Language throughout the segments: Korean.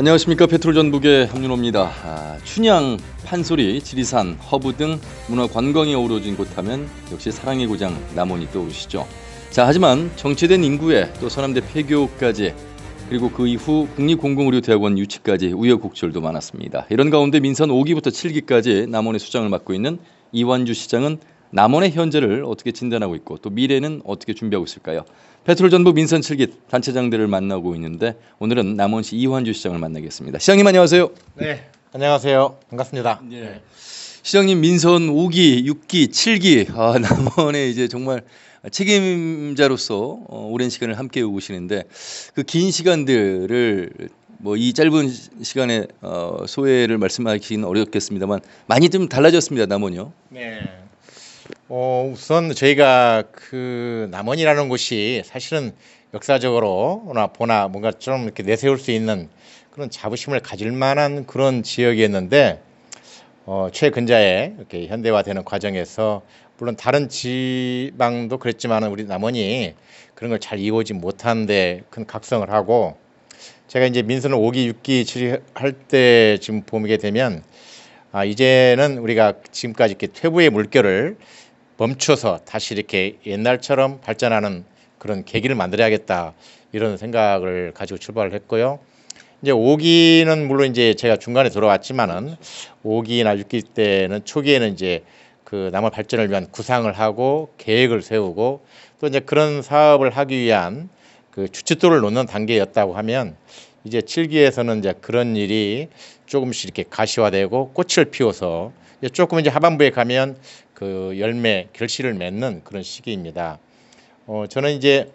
안녕하십니까. 페트롤전북의 함윤호입니다. 춘향, 판소리, 지리산, 허브 등 문화관광이 어우러진 곳 하면 역시 사랑의 고장 남원이 떠오르시죠. 하지만 정체된 인구에 또 서남대 폐교까지 그리고 그 이후 국립공공의료대학원 유치까지 우여곡절도 많았습니다. 이런 가운데 민선 5기부터 7기까지 남원의 수장을 맡고 있는 이완주 시장은 남원의 현재를 어떻게 진단하고 있고 또 미래는 어떻게 준비하고 있을까요? 페트롤전북 민선 7기 단체장들을 만나고 있는데 오늘은 남원시 이완주 시장을 만나겠습니다. 시장님 안녕하세요. 네, 안녕하세요. 반갑습니다. 네. 시장님 민선 5기, 6기, 7기 남원의 이제 정말 책임자로서 오랜 시간을 함께 오시는데 그 긴 시간들을 이 짧은 시간에 소회를 말씀하기는 어렵겠습니다만 많이 좀 달라졌습니다. 남원이요. 네. 우선 저희가 그 남원이라는 곳이 사실은 역사적으로나 보나 뭔가 좀 이렇게 내세울 수 있는 그런 자부심을 가질 만한 그런 지역이었는데 최근자에 이렇게 현대화되는 과정에서 물론 다른 지방도 그랬지만 우리 남원이 그런 걸 잘 이루어지 못하는데 큰 각성을 하고 제가 이제 민선을 5기, 6기, 7기 할 때 지금 보게 되면 이제는 우리가 지금까지 이렇게 퇴보의 물결을 멈춰서 다시 이렇게 옛날처럼 발전하는 그런 계기를 만들어야겠다 이런 생각을 가지고 출발을 했고요. 이제 5기는 물론 이제 제가 중간에 들어왔지만은 5기나 6기 때는 초기에는 이제 그 남원 발전을 위한 구상을 하고 계획을 세우고 또 이제 그런 사업을 하기 위한 그 주춧돌을 놓는 단계였다고 하면 이제 7기에서는 이제 그런 일이 조금씩 이렇게 가시화되고 꽃을 피워서 이제 조금 이제 하반부에 가면 그 열매 결실을 맺는 그런 시기입니다. 저는 이제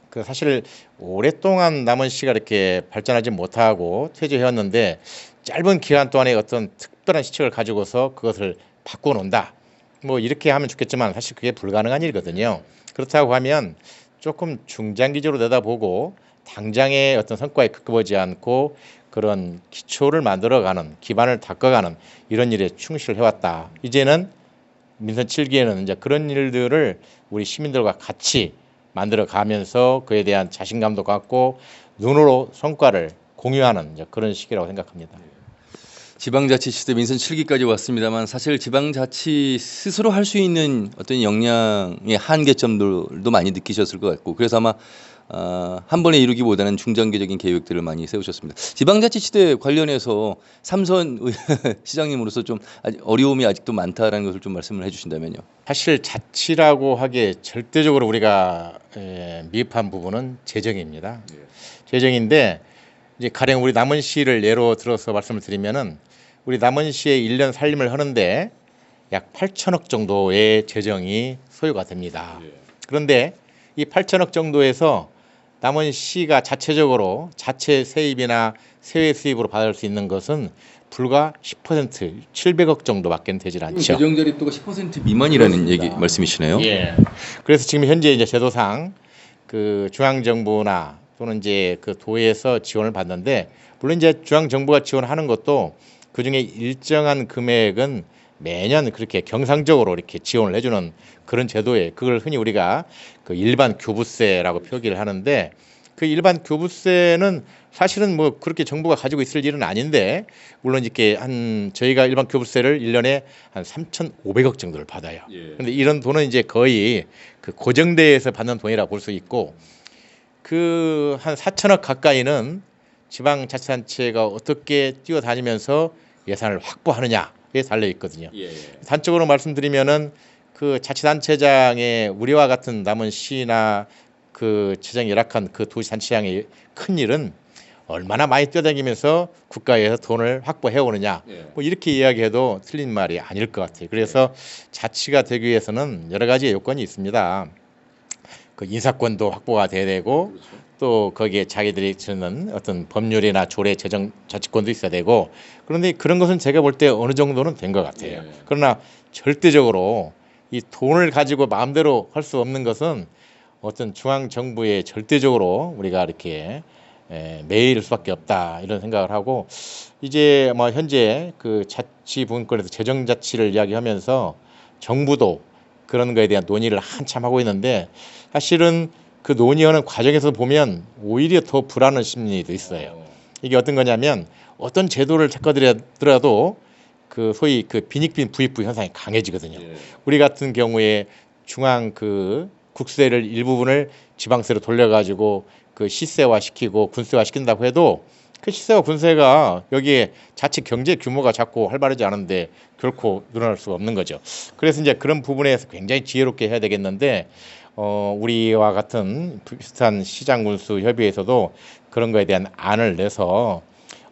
그 사실 오랫동안 남원시가 이렇게 발전하지 못하고 퇴조해왔는데 짧은 기간 동안에 어떤 특별한 시책을 가지고서 그것을 바꿔놓는다. 이렇게 하면 좋겠지만 사실 그게 불가능한 일이거든요. 그렇다고 하면 조금 중장기적으로 내다보고 당장의 어떤 성과에 급급하지 않고 그런 기초를 만들어가는 기반을 닦아가는 이런 일에 충실해왔다. 이제는 민선 7기에는 이제 그런 일들을 우리 시민들과 같이 만들어가면서 그에 대한 자신감도 갖고 눈으로 성과를 공유하는 이제 그런 시기라고 생각합니다. 지방자치 시대 민선 7기까지 왔습니다만 사실 지방자치 스스로 할 수 있는 어떤 역량의 한계점들도 많이 느끼셨을 것 같고 그래서 아마 한 번에 이루기보다는 중장기적인 계획들을 많이 세우셨습니다. 지방자치 시대 관련해서 삼선 시장님으로서 좀 어려움이 아직도 많다라는 것을 좀 말씀을 해주신다면요. 사실 자치라고 하기에 절대적으로 우리가 미흡한 부분은 재정입니다. 재정인데 이제 가령 우리 남원시를 예로 들어서 말씀을 드리면은 우리 남원시의 1년 살림을 하는데 약 8천억 정도의 재정이 소요가 됩니다. 그런데 이 8천억 정도에서 남원시가 자체적으로 자체 세입이나 세외 수입으로 받을 수 있는 것은 불과 10% 700억 정도밖에 되질 않죠. 재정 자립도가 10% 미만이라는 얘기 말씀이시네요. 예. 그래서 지금 현재 이제 제도상 그 중앙 정부나 또는 이제 그 도에서 지원을 받는데 물론 이제 중앙 정부가 지원하는 것도 그 중에 일정한 금액은 매년 그렇게 경상적으로 이렇게 지원을 해주는 그런 제도에 그걸 흔히 우리가 그 일반 교부세라고 표기를 하는데 그 일반 교부세는 사실은 그렇게 정부가 가지고 있을 일은 아닌데 물론 이렇게 저희가 일반 교부세를 1년에 한 3,500억 정도를 받아요. 그런데 이런 돈은 이제 거의 그 고정대에서 받는 돈이라고 볼 수 있고 그 한 4천억 가까이는 지방자치단체가 어떻게 뛰어다니면서 예산을 확보하느냐에 달려 있거든요. 단적으로 말씀드리면은 그 자치단체장의 우리와 같은 남원시나 그 재정이 열악한 그 도시단체장의 큰 일은 얼마나 많이 뛰어다니면서 국가에서 돈을 확보해 오느냐 이렇게 이야기해도 틀린 말이 아닐 것 같아요. 그래서 자치가 되기 위해서는 여러 가지 요건이 있습니다. 그 인사권도 확보가 돼야 되고 또 거기에 자기들이 주는 어떤 법률이나 조례 재정 자치권도 있어야 되고 그런데 그런 것은 제가 볼 때 어느 정도는 된 것 같아요. 그러나 절대적으로 이 돈을 가지고 마음대로 할 수 없는 것은 어떤 중앙 정부의 절대적으로 우리가 이렇게 매일 수밖에 없다 이런 생각을 하고 이제 현재 그 자치 부분권에서 재정 자치를 이야기하면서 정부도 그런 거에 대한 논의를 한참 하고 있는데 사실은 그 논의하는 과정에서 보면 오히려 더 불안한 심리도 있어요. 이게 어떤 거냐면 어떤 제도를 찾거더라도 그 소위 그 빈익빈 부익부 현상이 강해지거든요. 예. 우리 같은 경우에 중앙 그 국세를 일부분을 지방세로 돌려가지고 그 시세화 시키고 군세화 시킨다고 해도 그 시세와 군세가 여기에 자칫 경제 규모가 작고 활발하지 않은데 결코 늘어날 수가 없는 거죠. 그래서 이제 그런 부분에서 굉장히 지혜롭게 해야 되겠는데 우리와 같은 비슷한 시장군수 협의회에서도 그런 거에 대한 안을 내서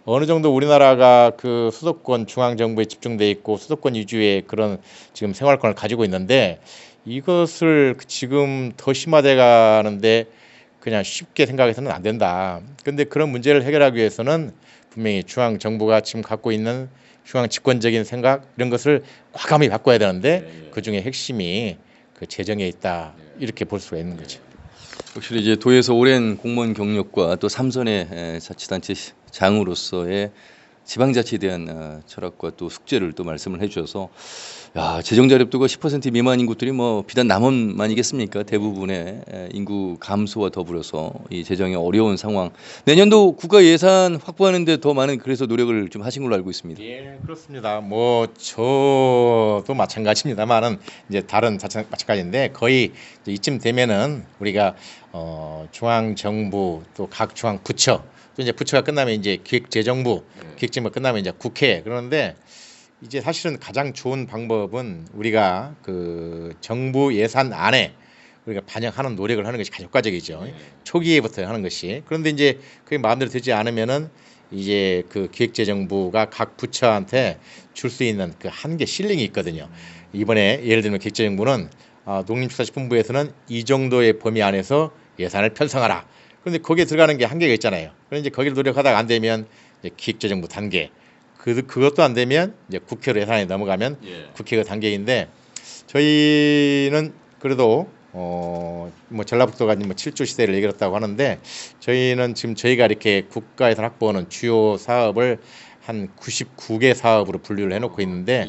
어느 정도 우리나라가 그 수도권 중앙정부에 집중돼 있고 수도권 위주의 그런 지금 생활권을 가지고 있는데 이것을 지금 더 심화돼 가는데 그냥 쉽게 생각해서는 안 된다. 근데 그런 문제를 해결하기 위해서는 분명히 중앙정부가 지금 갖고 있는 중앙 집권적인 생각 이런 것을 과감히 바꿔야 되는데 그 중에 핵심이 그 재정에 있다. 이렇게 볼 수가 있는 거죠. 확실히 이제 도에서 오랜 공무원 경력과 또 삼선의 자치단체 장으로서의 지방자치에 대한 철학과 또 숙제를 또 말씀을 해주셔서 재정 자립도가 10% 미만인 곳들이 뭐 비단 남원만이겠습니까? 대부분의 인구 감소와 더불어서 이 재정의 어려운 상황. 내년도 국가 예산 확보하는데 더 많은 그래서 노력을 좀 하신 걸로 알고 있습니다. 예, 그렇습니다. 뭐 저도 마찬가지입니다만은 이제 다른 마찬가지인데 거의 이제 이쯤 되면은 우리가 중앙 정부 또 각 중앙 부처 또 이제 부처가 끝나면 이제 기획재정부, 기획재정부 끝나면 이제 국회 그러는데 이제 사실은 가장 좋은 방법은 우리가 그 정부 예산 안에 우리가 반영하는 노력을 하는 것이 가장 효과적이죠. 초기에부터 하는 것이. 그런데 이제 그게 마음대로 되지 않으면은 이제 그 기획재정부가 각 부처한테 줄 수 있는 그 한계 실링이 있거든요. 이번에 예를 들면 기획재정부는 농림축산식품부에서는 이 정도의 범위 안에서 예산을 편성하라. 그런데 거기에 들어가는 게 한계가 있잖아요. 그런데 이제 거기를 노력하다가 안 되면 이제 기획재정부 단계. 그것도 안 되면 이제 국회로 예산이 넘어가면 국회가 단계인데 저희는 그래도 뭐 전라북도가 뭐 7조 시대를 얘기했다고 하는데 저희는 지금 저희가 이렇게 국가에서 확보하는 주요 사업을 한 99개 사업으로 분류를 해놓고 있는데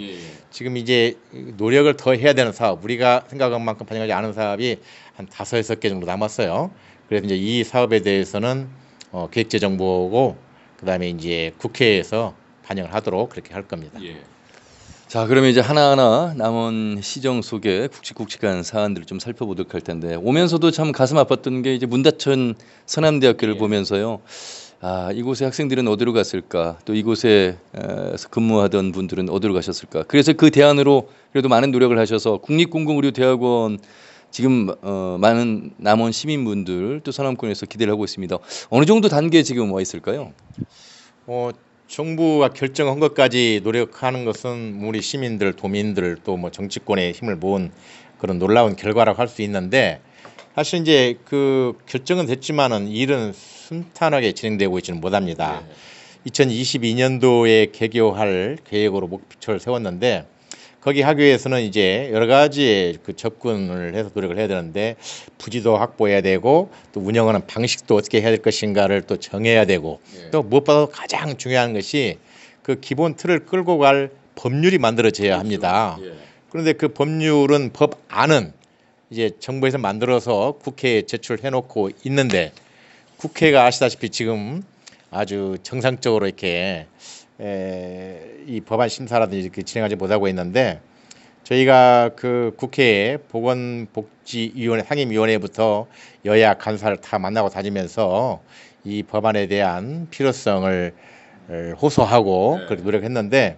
지금 이제 노력을 더 해야 되는 사업 우리가 생각한 만큼 반영하지 않은 사업이 한 5, 6개 정도 남았어요. 그래서 이제 이 사업에 대해서는 기획재정부고 그다음에 이제 국회에서 반영을 하도록 그렇게 할 겁니다. 자, 그러면 이제 하나하나 남원 시정 속의 굵직굵직한 사안들을 좀 살펴보도록 할 텐데 오면서도 참 가슴 아팠던 게 이제 문다천 서남대학교를 보면서요. 이곳의 학생들은 어디로 갔을까? 또 이곳에 근무하던 분들은 어디로 가셨을까? 그래서 그 대안으로 그래도 많은 노력을 하셔서 국립공공의료대학원 지금 많은 남원 시민분들 또 서남권에서 기대를 하고 있습니다. 어느 정도 단계에 지금 와 있을까요? 정부가 결정한 것까지 노력하는 것은 우리 시민들, 도민들 또 뭐 정치권의 힘을 모은 그런 놀라운 결과라고 할 수 있는데 사실 이제 그 결정은 됐지만은 일은 순탄하게 진행되고 있지는 못합니다. 2022년도에 개교할 계획으로 목표를 세웠는데 거기 하기 위해서는 이제 여러 가지 그 접근을 해서 노력을 해야 되는데 부지도 확보해야 되고 또 운영하는 방식도 어떻게 해야 될 것인가를 또 정해야 되고 또 무엇보다 가장 중요한 것이 그 기본 틀을 끌고 갈 법률이 만들어져야 합니다. 그런데 그 법률은 법안은 이제 정부에서 만들어서 국회에 제출해 놓고 있는데 국회가 아시다시피 지금 아주 정상적으로 이렇게 이 법안 심사라든지 이렇게 진행하지 못하고 있는데 저희가 그 국회에 보건복지위원회 상임위원회부터 여야 간사를 다 만나고 다니면서 이 법안에 대한 필요성을 호소하고 그렇게 노력했는데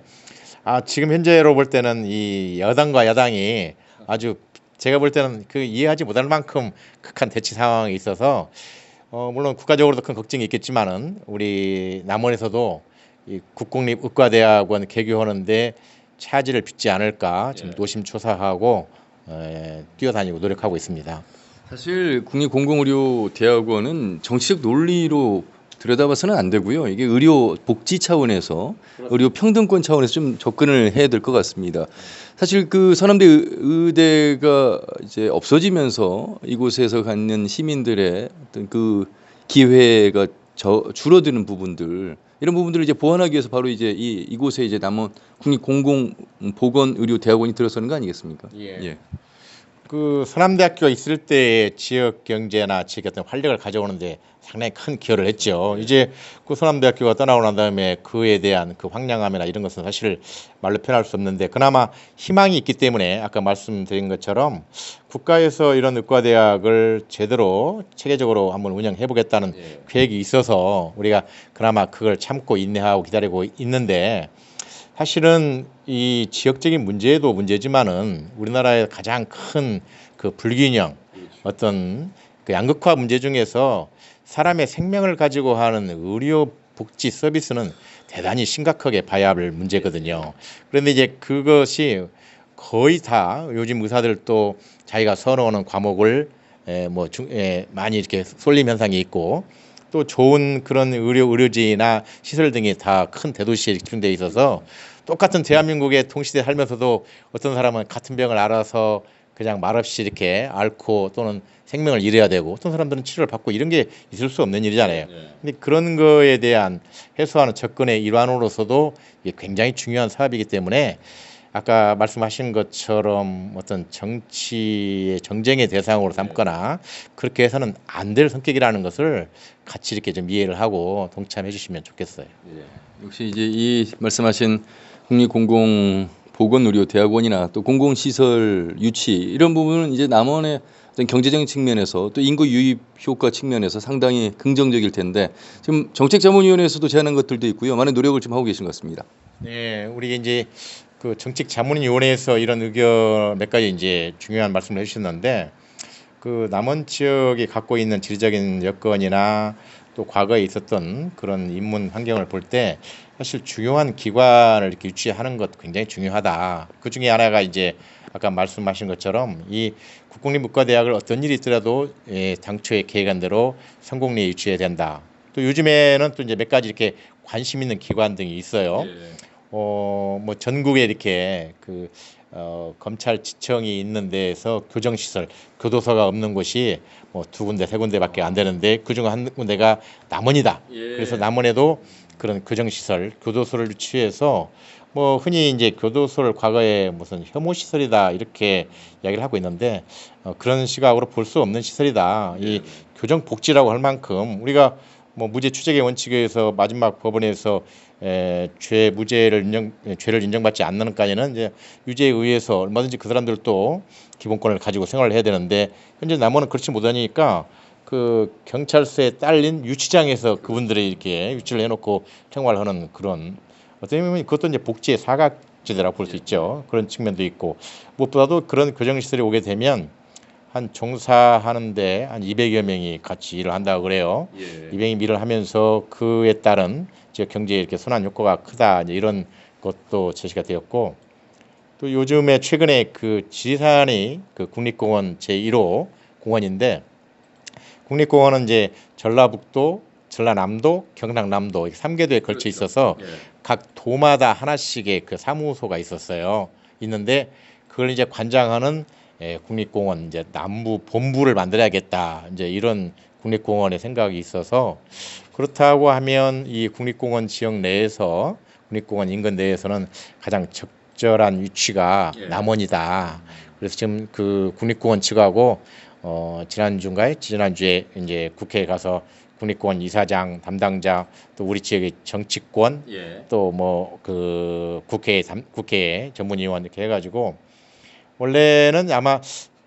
지금 현재로 볼 때는 이 여당과 야당이 아주 제가 볼 때는 그 이해하지 못할 만큼 극한 대치 상황이 있어서 물론 국가적으로도 큰 걱정이 있겠지만은 우리 남원에서도 이 국공립의과대학원 개교하는데 차질을 빚지 않을까 지금 노심초사하고 뛰어다니고 노력하고 있습니다. 사실 국립공공의료대학원은 정치적 논리로 들여다봐서는 안 되고요. 이게 의료 복지 차원에서 의료 평등권 차원에서 좀 접근을 해야 될 것 같습니다. 사실 그 서남대 의대가 이제 없어지면서 이곳에서 갖는 시민들의 어떤 그 기회가 줄어드는 부분들 이런 부분들을 이제 보완하기 위해서 바로 이제 이곳에 이제 남원 국립공공보건의료대학원이 들어서는 거 아니겠습니까? 그 서남대학교가 있을 때 지역 경제나 지역 어떤 활력을 가져오는데 상당히 큰 기여를 했죠. 이제 그 서남대학교가 떠나고 난 다음에 그에 대한 그 황량함이나 이런 것은 사실 말로 표현할 수 없는데 그나마 희망이 있기 때문에 아까 말씀드린 것처럼 국가에서 이런 의과대학을 제대로 체계적으로 한번 운영해 보겠다는 계획이 있어서 우리가 그나마 그걸 참고 인내하고 기다리고 있는데 사실은 이 지역적인 문제도 문제지만은 우리나라의 가장 큰 그 불균형 어떤 그 양극화 문제 중에서 사람의 생명을 가지고 하는 의료 복지 서비스는 대단히 심각하게 봐야 할 문제거든요. 그런데 이제 그것이 거의 다 요즘 의사들도 자기가 선호하는 과목을 많이 이렇게 쏠림 현상이 있고 또 좋은 그런 의료지나 시설 등이 다 큰 대도시에 집중돼 있어서 똑같은 대한민국의 동시대에 살면서도 어떤 사람은 같은 병을 알아서 그냥 말없이 이렇게 앓고 또는 생명을 잃어야 되고 어떤 사람들은 치료를 받고 이런 게 있을 수 없는 일이잖아요. 근데 그런 거에 대한 해소하는 접근의 일환으로서도 이게 굉장히 중요한 사업이기 때문에 아까 말씀하신 것처럼 어떤 정치의 정쟁의 대상으로 삼거나 그렇게 해서는 안 될 성격이라는 것을 같이 이렇게 좀 이해를 하고 동참해 주시면 좋겠어요. 역시 이제 이 말씀하신 국립공공보건의료대학원이나 또 공공시설 유치 이런 부분은 이제 남원의 어떤 경제적인 측면에서 또 인구 유입 효과 측면에서 상당히 긍정적일 텐데 지금 정책자문위원회에서도 제안한 것들도 있고요. 많은 노력을 좀 하고 계신 것 같습니다. 네, 우리 이제 그 정책자문위원회에서 이런 의견 몇 가지 이제 중요한 말씀을 해주셨는데 그 남원 지역이 갖고 있는 지리적인 여건이나 또 과거에 있었던 그런 인문 환경을 볼 때 사실 중요한 기관을 이렇게 유치하는 것 굉장히 중요하다. 그 중에 하나가 이제 아까 말씀하신 것처럼 이 국공립의과대학을 어떤 일이 있더라도 당초에 계획한 대로 성공리에 유치해야 된다. 또 요즘에는 또 이제 몇 가지 이렇게 관심 있는 기관 등이 있어요. 뭐 전국에 이렇게 검찰지청이 있는 데에서 교정시설, 교도소가 없는 곳이 뭐 2군데, 3군데밖에 안 되는데 그중 한 군데가 남원이다. 그래서 남원에도 그런 교정시설, 교도소를 유치해서 뭐 흔히 이제 교도소를 과거에 무슨 혐오시설이다 이렇게 이야기를 하고 있는데 그런 시각으로 볼 수 없는 시설이다. 이 교정복지라고 할 만큼 우리가 뭐 무죄 추적의 원칙에 의해서 마지막 법원에서 죄를 인정받지 않는 까지는 이제 유죄에 의해서 얼마든지 그 사람들도 기본권을 가지고 생활을 해야 되는데 현재 남원은 그렇지 못하니까 그 경찰서에 딸린 유치장에서 그분들이 이렇게 유치를 해놓고 생활하는 그런 어떻게 보면 그것도 이제 복지의 사각지대라고 볼 수 있죠. 그런 측면도 있고 무엇보다도 그런 교정시설이 오게 되면 한 종사하는데 한 200여 명이 같이 일을 한다고 그래요. 200이 일을 하면서 그에 따른 지역 경제에 이렇게 순환 효과가 크다 이제 이런 것도 제시가 되었고 또 요즘에 최근에 그 지리산이 그 국립공원 제1호 공원인데 국립공원은 이제 전라북도, 전라남도, 경상남도 3개도에 걸쳐 있어서 각 도마다 하나씩의 그 사무소가 있는데 그걸 이제 관장하는 국립공원 이제 남부 본부를 만들어야겠다 이제 이런 국립공원의 생각이 있어서 그렇다고 하면 이 국립공원 지역 내에서 국립공원 인근 내에서는 가장 적절한 위치가 남원이다. 그래서 지금 그 국립공원 측하고 지난주에 이제 국회에 가서 국립공원 이사장 담당자 또 우리 지역의 정치권 또 뭐 그 국회 전문위원 이렇게 해가지고 원래는 아마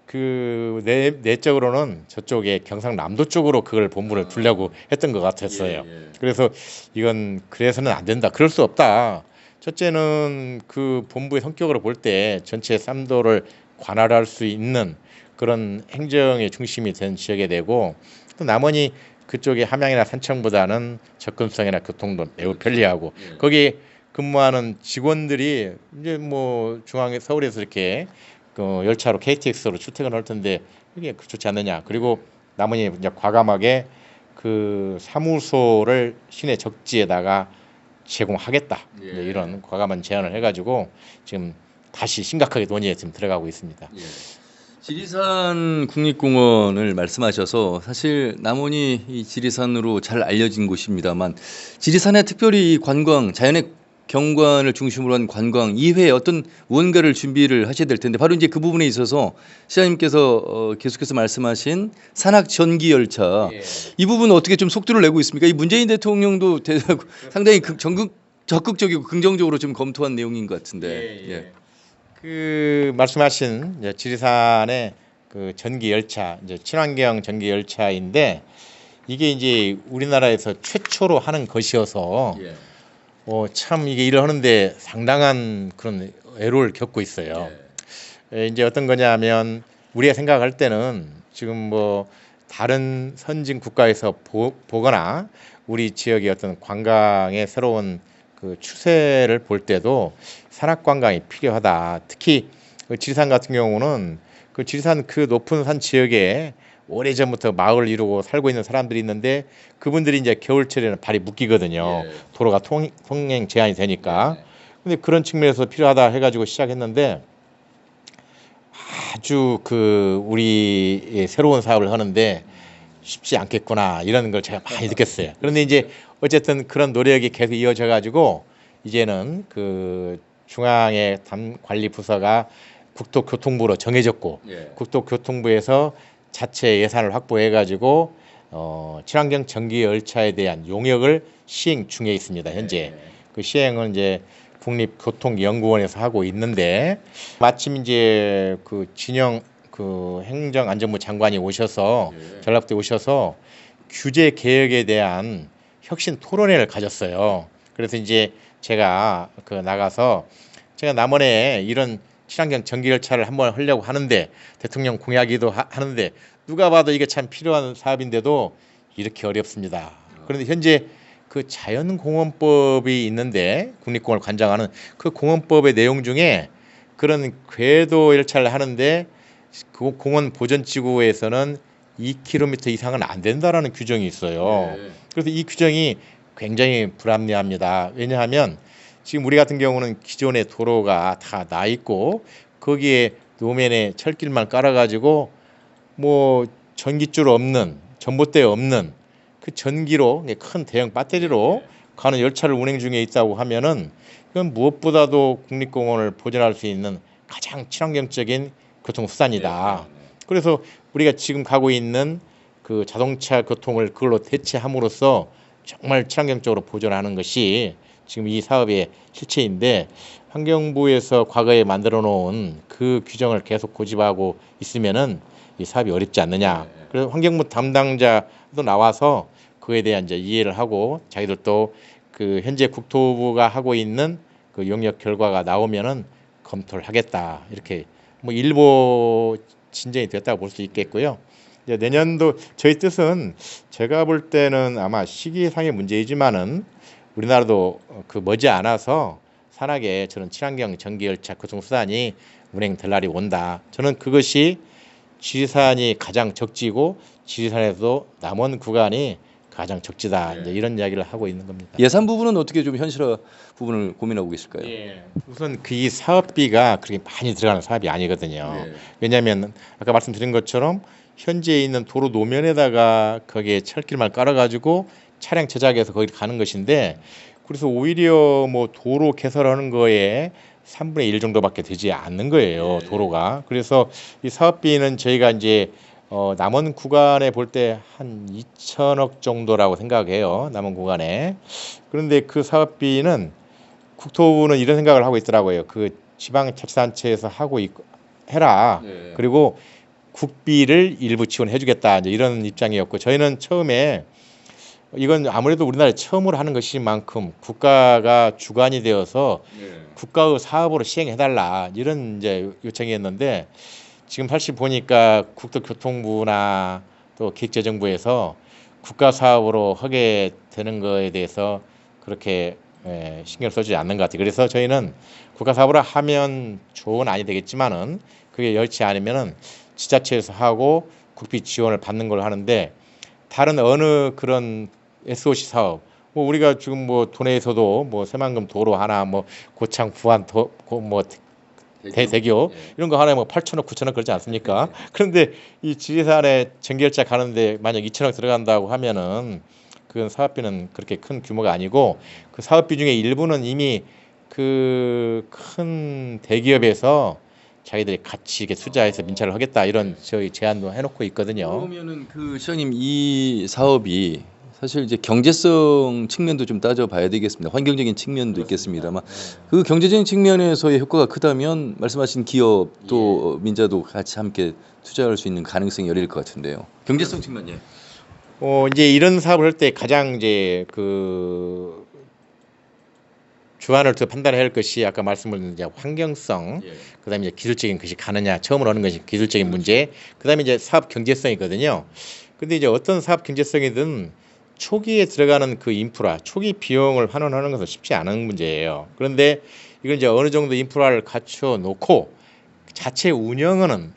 그 내적으로는 저쪽에 경상남도 쪽으로 그걸 본부를 두려고 했던 것 같았어요. 그래서 이건 그래서는 안 된다. 그럴 수 없다. 첫째는 그 본부의 성격으로 볼 때 전체 3도를 관할할 수 있는 그런 행정의 중심이 된 지역이 되고 또 남원이 그쪽에 함양이나 산청보다는 접근성이나 교통도 매우 편리하고 거기 근무하는 직원들이 이제 뭐 중앙에 서울에서 이렇게 그 열차로 KTX로 출퇴근할 텐데 이게 좋지 않느냐. 그리고 남원이 이제 과감하게 그 사무소를 시내 적지에다가 제공하겠다. 이런 과감한 제안을 해가지고 지금 다시 심각하게 논의에 지금 들어가고 있습니다. 지리산 국립공원을 말씀하셔서 사실 남원이 이 지리산으로 잘 알려진 곳입니다만 지리산에 특별히 관광 자연의 경관을 중심으로 한 관광 이외에 어떤 무언가를 준비를 하셔야 될 텐데 바로 이제 그 부분에 있어서 시장님께서 계속해서 말씀하신 산악 전기 열차 예. 이 부분 어떻게 좀 속도를 내고 있습니까? 이 문재인 대통령도 상당히 적극적이고 긍정적으로 좀 검토한 내용인 것 같은데. 예. 그 말씀하신 이제 지리산의 그 전기 열차, 이제 친환경 전기 열차인데 이게 이제 우리나라에서 최초로 하는 것이어서 예. 참 이게 일을 하는데 상당한 그런 애로를 겪고 있어요. 이제 어떤 거냐면 우리가 생각할 때는 지금 뭐 다른 선진 국가에서 보거나 우리 지역의 어떤 관광의 새로운 그 추세를 볼 때도 산악 관광이 필요하다. 특히 그 지리산 같은 경우는 그 지리산 그 높은 산 지역에 오래전부터 마을을 이루고 살고 있는 사람들이 있는데 그분들이 이제 겨울철에는 발이 묶이거든요. 예. 도로가 통행 제한이 되니까. 네. 근데 그런 측면에서 필요하다 해가지고 시작했는데 아주 그 우리 새로운 사업을 하는데 쉽지 않겠구나 이런 걸 제가 많이 느꼈어요. 그런데 이제 어쨌든 그런 노력이 계속 이어져 가지고 이제는 그 중앙의 관리부서가 국토교통부로 정해졌고 예. 국토교통부에서 자체 예산을 확보해 가지고 친환경 전기 열차에 대한 용역을 시행 중에 있습니다. 현재 그 시행은 이제 국립교통연구원에서 하고 있는데 마침 이제 그 진영 그 행정안전부 장관이 오셔서 전라북도에 오셔서 규제 개혁에 대한 혁신 토론회를 가졌어요. 그래서 이제 제가 그 나가서 제가 남원에 이런 친환경 전기 열차를 한번 하려고 하는데 대통령 공약이기도 하는데 누가 봐도 이게 참 필요한 사업인데도 이렇게 어렵습니다. 그런데 현재 그 자연공원법이 있는데 국립공원을 관장하는 그 공원법의 내용 중에 그런 궤도 열차를 하는데 그 공원 보전지구에서는 2km 이상은 안 된다라는 규정이 있어요. 그래서 이 규정이 굉장히 불합리합니다. 왜냐하면 지금 우리 같은 경우는 기존의 도로가 다 나 있고 거기에 노면에 철길만 깔아가지고 뭐 전깃줄 없는 전봇대 없는 그 전기로 큰 대형 배터리로 가는 열차를 운행 중에 있다고 하면은 그건 무엇보다도 국립공원을 보존할 수 있는 가장 친환경적인 교통수단이다. 그래서 우리가 지금 가고 있는 그 자동차 교통을 그걸로 대체함으로써 정말 친환경적으로 보존하는 것이 지금 이 사업의 실체인데 환경부에서 과거에 만들어 놓은 그 규정을 계속 고집하고 있으면은 이 사업이 어렵지 않느냐. 그래서 환경부 담당자도 나와서 그에 대한 이제 이해를 하고 자기들도 그 현재 국토부가 하고 있는 그 용역 결과가 나오면은 검토를 하겠다. 이렇게 뭐 일부 진전이 됐다고 볼 수 있겠고요. 이제 내년도 저희 뜻은 제가 볼 때는 아마 시기상의 문제이지만은 우리나라도 그 머지않아서 산악에 저런 친환경 전기열차 교통수단이 운행될 날이 온다. 저는 그것이 지리산이 가장 적지고 지리산에도 남원 구간이 가장 적지다. 이제 이런 이야기를 하고 있는 겁니다. 예산 부분은 어떻게 좀 현실화 부분을 고민하고 계실까요? 우선 그 이 사업비가 그렇게 많이 들어가는 사업이 아니거든요. 왜냐하면 아까 말씀드린 것처럼 현재 있는 도로 노면에다가 거기에 철길만 깔아가지고 차량 제작해서 거기 가는 것인데 그래서 오히려 뭐 도로 개설하는 거에 3분의 1 정도밖에 되지 않는 거예요. 도로가. 그래서 이 사업비는 저희가 이제 남원 구간에 볼 때 한 2천억 정도라고 생각해요. 남원 구간에. 그런데 그 사업비는 국토부는 이런 생각을 하고 있더라고요. 그 지방자치단체에서 하고 해라. 그리고 국비를 일부 지원해 주겠다. 이제 이런 입장이었고 저희는 처음에 이건 아무래도 우리나라에 처음으로 하는 것인 만큼 국가가 주관이 되어서 국가의 사업으로 시행해달라 이런 이제 요청이었는데 지금 사실 보니까 국토교통부나 또 기획재정부에서 국가 사업으로 하게 되는 거에 대해서 그렇게 신경 써주지 않는 것 같아요. 그래서 저희는 국가 사업으로 하면 좋은 안이 되겠지만은 그게 열지 않으면은 지자체에서 하고 국비 지원을 받는 걸로 하는데 다른 어느 그런 SOC 사업 뭐 우리가 지금 뭐 도내에서도 뭐 새만금 도로 하나 뭐 고창 부안 뭐 대교 이런 거 하나에 뭐 8천억 9천억 그러지 않습니까? 그런데 이 지리산에 전기열차 가는데 만약 2천억 들어간다고 하면은 그 사업비는 그렇게 큰 규모가 아니고 그 사업비 중에 일부는 이미 그 큰 대기업에서 자기들이 같이 이렇게 투자해서 민차를 하겠다 이런 저희 제안도 해놓고 있거든요. 그러면은 그 시장님 이 사업이 사실 이제 경제성 측면도 좀 따져봐야 되겠습니다. 환경적인 측면도 있겠습니다만 그 경제적인 측면에서의 효과가 크다면 말씀하신 기업 또 민자도 같이 함께 투자할 수 있는 가능성이 열릴 것 같은데요. 경제성 측면 예. 이제 이런 사업을 할 때 가장 이제 그 주안을 더 판단해야 할 것이 아까 말씀드린 이제 환경성, 그다음에 이제 기술적인 것이 가느냐, 처음으로 하는 것이 기술적인 문제, 그다음에 이제 사업 경제성이거든요. 근데 이제 어떤 사업 경제성이든 초기에 들어가는 그 인프라, 초기 비용을 환원하는 것은 쉽지 않은 문제예요. 그런데 이걸 이제 어느 정도 인프라를 갖춰 놓고 자체 운영하는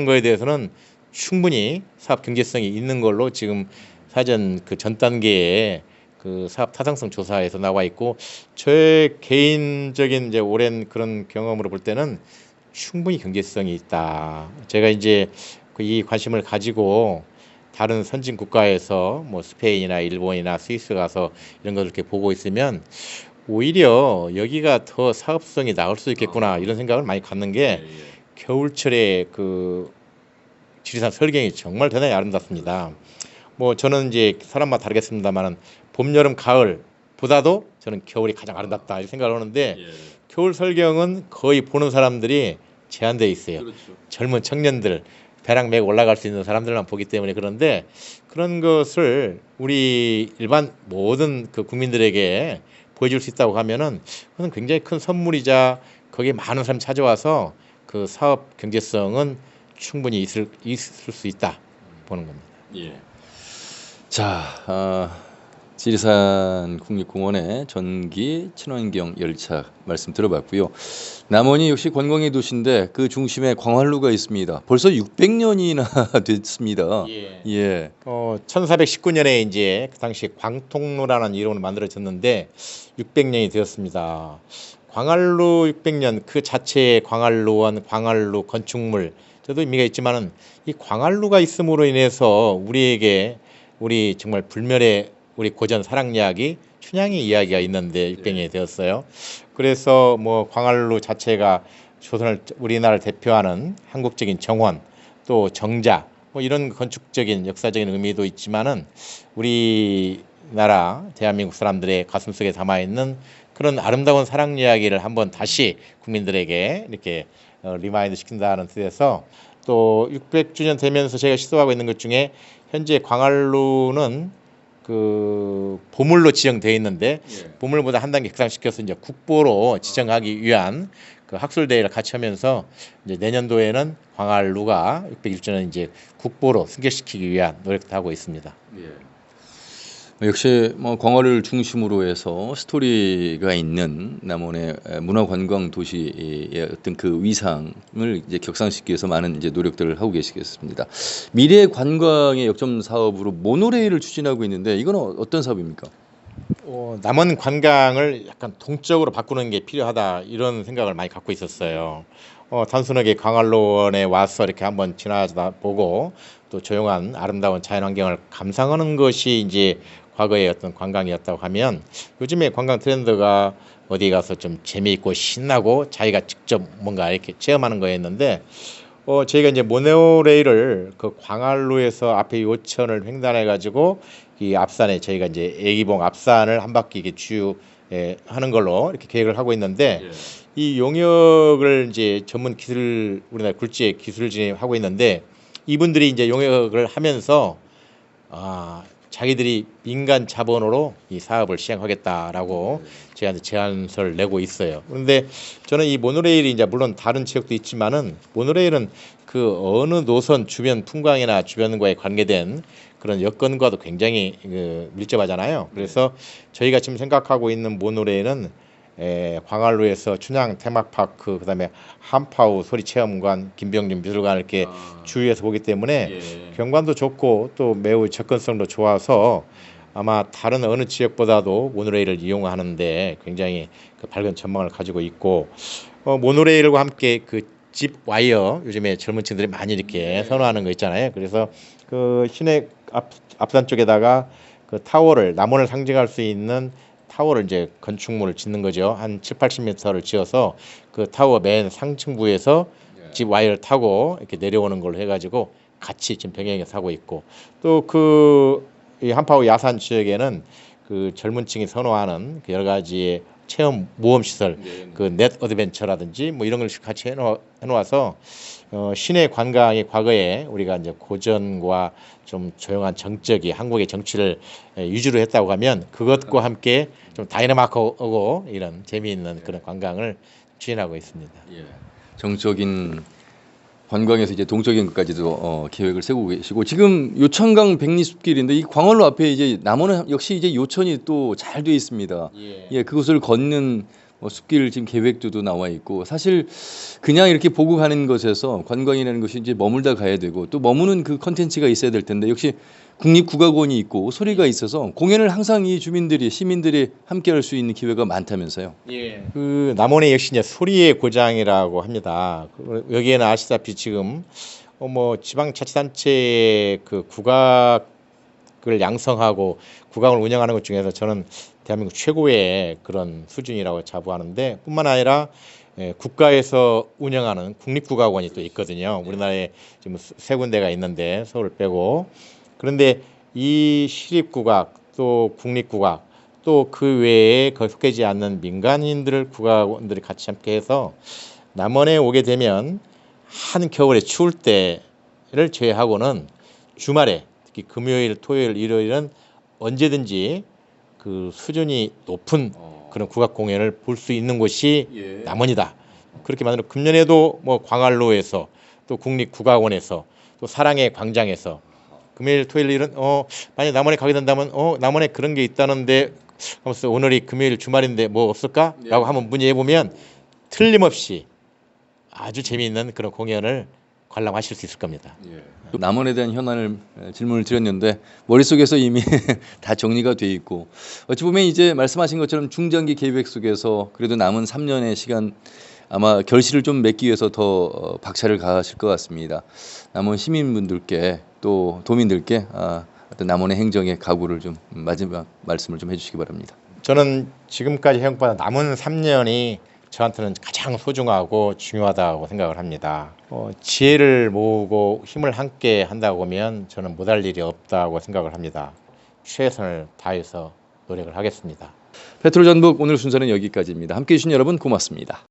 거에 대해서는 충분히 사업 경제성이 있는 걸로 지금 사전 그 전 단계에 그 사업 타당성 조사에서 나와 있고 저의 개인적인 이제 오랜 그런 경험으로 볼 때는 충분히 경제성이 있다. 제가 이제 이 관심을 가지고 다른 선진 국가에서 뭐 스페인이나 일본이나 스위스 가서 이런 것을 이렇게 보고 있으면 오히려 여기가 더 사업성이 나을 수 있겠구나 이런 생각을 많이 갖는 게 겨울철에 그 지리산 설경이 정말 대단히 아름답습니다. 뭐 저는 이제 사람마다 다르겠습니다만은 봄, 여름, 가을보다도 저는 겨울이 가장 아름답다 이렇게 생각을 하는데 겨울 설경은 거의 보는 사람들이 제한되어 있어요. 그렇죠. 젊은 청년들 배랑 메고 올라갈 수 있는 사람들만 보기 때문에 그런데 그런 것을 우리 일반 모든 그 국민들에게 보여줄 수 있다고 하면은 그건 굉장히 큰 선물이자 거기에 많은 사람이 찾아와서 그 사업 경제성은 충분히 있을 수 있다 보는 겁니다. 예. 자, 지리산 국립공원의 전기 친환경 열차 말씀 들어봤고요. 남원이 역시 관광의 도시인데 그 중심에 광활루가 있습니다. 벌써 600년이나 됐습니다. 예. 1419년에 이제 그 당시 광통로라는 이름으로 만들어졌는데 600년이 되었습니다. 광활루 600년 그 자체의 광활루원, 광활루 건축물 저도 의미가 있지만은 이 광활루가 있음으로 인해서 우리 정말 불멸의 우리 고전 사랑 이야기 춘향의 이야기가 있는데 600년이 되었어요. 그래서 뭐 광활루 자체가 우리나라를 대표하는 한국적인 정원 또 정자 뭐 이런 건축적인 역사적인 의미도 있지만은 우리나라 대한민국 사람들의 가슴속에 담아 있는 그런 아름다운 사랑 이야기를 한번 다시 국민들에게 이렇게 리마인드 시킨다는 뜻에서 또 600주년 되면서 제가 시도하고 있는 것 중에 현재 광활루는 그 보물로 지정되어 있는데 보물보다 한 단계 격상시켜서 이제 국보로 지정하기 위한 그 학술대회를 같이 하면서 이제 내년도에는 광활루가 601주년 이제 국보로 승격시키기 위한 노력도 하고 있습니다. 역시 뭐 광활을 중심으로 해서 스토리가 있는 남원의 문화관광 도시의 어떤 그 위상을 이제 격상시키기 위해서 많은 이제 노력들을 하고 계시겠습니다. 미래 관광의 역점 사업으로 모노레일을 추진하고 있는데 이건 어떤 사업입니까? 남원 관광을 약간 동적으로 바꾸는 게 필요하다 이런 생각을 많이 갖고 있었어요. 단순하게 광활로원에 와서 이렇게 한번 지나다 보고 또 조용한 아름다운 자연환경을 감상하는 것이 이제 과거의 어떤 관광이었다고 하면 요즘에 관광 트렌드가 어디 가서 좀 재미있고 신나고 자기가 직접 뭔가 이렇게 체험하는 거였는데 저희가 이제 모노레일을 그 광활루에서 앞에 요천을 횡단해 가지고 이 앞산에 저희가 이제 애기봉 앞산을 한 바퀴 이렇게 하는 걸로 이렇게 계획을 하고 있는데 이 용역을 이제 전문 우리나라 굴지의 기술진이 하고 있는데 이분들이 이제 용역을 하면서 자기들이 민간 자본으로 이 사업을 시행하겠다라고 저희한테 제안서를 내고 있어요. 그런데 저는 이 모노레일이 이제 물론 다른 지역도 있지만은 모노레일은 그 어느 노선 주변 풍광이나 주변과에 관계된 그런 여건과도 굉장히 밀접하잖아요. 그래서 저희가 지금 생각하고 있는 모노레일은 광활루에서 춘향 테마파크 그다음에 한파우 소리체험관 김병준 미술관 이렇게 주위에서 보기 때문에 경관도 좋고 또 매우 접근성도 좋아서 아마 다른 어느 지역보다도 모노레일을 이용하는데 굉장히 그 밝은 전망을 가지고 있고 모노레일과 함께 그 집 와이어 요즘에 젊은 층들이 많이 이렇게 선호하는 거 있잖아요. 그래서 그 시내 앞산 쪽에다가 그 타워를 남원을 상징할 수 있는 타워를 이제 건축물을 짓는 거죠. 한 7, 80m를 지어서 그 타워 맨 상층부에서 집 와이어를 타고 이렇게 내려오는 걸로 해가지고 같이 지금 병행해서 하고 있고, 또 그 이 한파호 야산 지역에는 그 젊은 층이 선호하는 그 여러 가지의 체험 모험 시설, 그 넷 어드벤처라든지 뭐 이런 걸 같이 해놓아서 시내 관광이 과거에 우리가 이제 고전과 좀 조용한 정적이 한국의 정치를 위주로 했다고 하면 그것과 함께 좀 다이나마크하고 이런 재미있는 그런 관광을 추진하고 있습니다. 예. 정적인 관광에서 이제 동적인 것까지도 계획을 세우고 계시고, 지금 요천강 백리숲길인데 이 광활로 앞에 이제 남원은 역시 이제 요천이 또 잘 돼 있습니다. 예, 그곳을 걷는 숲길 지금 계획도 나와 있고, 사실 그냥 이렇게 보고 가는 것에서 관광이라는 것이 이제 머물다 가야 되고 또 머무는 그 컨텐츠가 있어야 될 텐데, 역시 국립국악원이 있고 소리가 있어서 공연을 항상 이 주민들이 시민들이 함께할 수 있는 기회가 많다면서요. 예. 그 남원에 역시 이제 소리의 고장이라고 합니다. 여기에는 아시다시피 지금 뭐 지방자치단체 그 국악을 양성하고 국악을 운영하는 것 중에서 저는 대한민국 최고의 그런 수준이라고 자부하는데, 뿐만 아니라 국가에서 운영하는 국립국악원이 또 있거든요. 우리나라에 지금 세 군데가 있는데 서울 빼고. 그런데 이 시립국악 또 국립국악 또 그 외에 거기 속하지 않는 민간인들 국악원들이 같이 함께해서 남원에 오게 되면 한겨울에 추울 때를 제외하고는 주말에 특히 금요일, 토요일, 일요일은 언제든지 그 수준이 높은 그런 국악 공연을 볼 수 있는 곳이 남원이다. 그렇게 만들어 금년에도 뭐 광활로에서 또 국립국악원에서 또 사랑의 광장에서 금요일, 토요일, 일은 만약 남원에 가게 된다면 남원에 그런 게 있다는데 하면서 오늘이 금요일 주말인데 뭐 없을까? 라고 한번 문의해 보면 틀림없이 아주 재미있는 그런 공연을 관람하실 수 있을 겁니다. 또 남원에 대한 현안을 질문을 드렸는데 머릿속에서 이미 다 정리가 돼 있고, 어찌 보면 이제 말씀하신 것처럼 중장기 계획 속에서 그래도 남은 3년의 시간 아마 결실을 좀 맺기 위해서 더 박차를 가하실 것 같습니다. 남원 시민분들께 또 도민들께 어떤 남원의 행정의 각오를 좀 마지막 말씀을 좀 해주시기 바랍니다. 저는 지금까지 해온 것보다 남은 3년이 저한테는 가장 소중하고 중요하다고 생각을 합니다. 지혜를 모으고 힘을 함께 한다고 하면 저는 못할 일이 없다고 생각을 합니다. 최선을 다해서 노력을 하겠습니다. 페트로 전북 오늘 순서는 여기까지입니다. 함께해 주신 여러분 고맙습니다.